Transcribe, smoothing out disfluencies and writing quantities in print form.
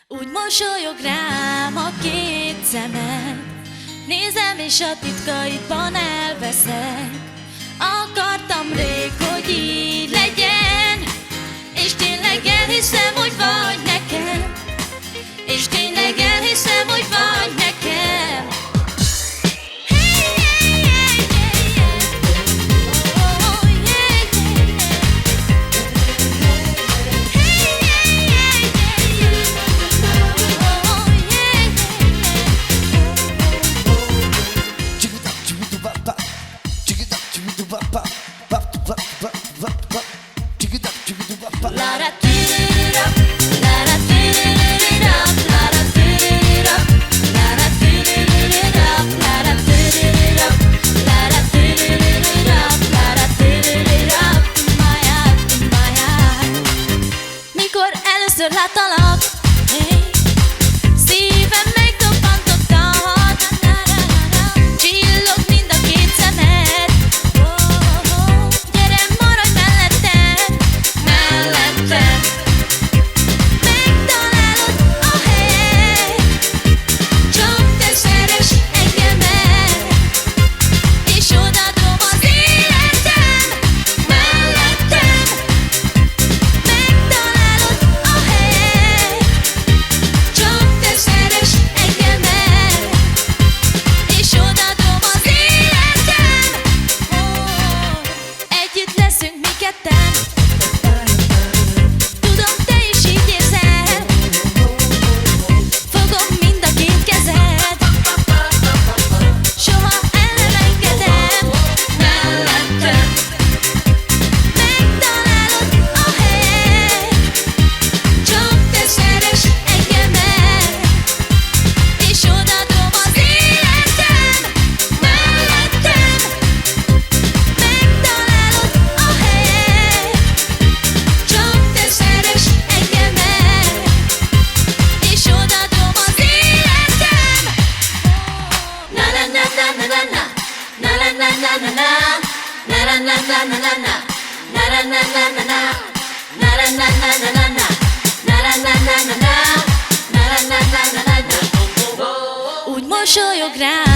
Úgy mosolyog rám a két szemed, nézem és a titkaidban elveszek. Akartam rég, hogy így legyen, és tényleg elhiszem, hogy vagy nekem. És tényleg elhiszem, hogy vagy nekem. Mikor először láttalak, szívem megdobbantott, csillog mind a két szemed. Gyere, maradj mellettem, mellettem. Megtalálod a helyet, csak te szeress engemet, és odaadom az életem, mellettem. Megtalálod a helyet, csak te szeress engemet, és odaadom az életem. Együtt leszünk mi ketten, tudom, te is így érzel. Fogom mind a két kezed, soha el nem engedem, mellettem. Megtalálod a helyet, csak te szeress engemet, és odaadom az életem, mellettem. Megtalálod a helyet, csak te szeress engemet, és odaadom az életem. Na na na na na na na, na na na na na na, na na na na na na na, na na na na na na, na na na na na na na, na na na na na na, na na na na na na. Úgy mosolyog rám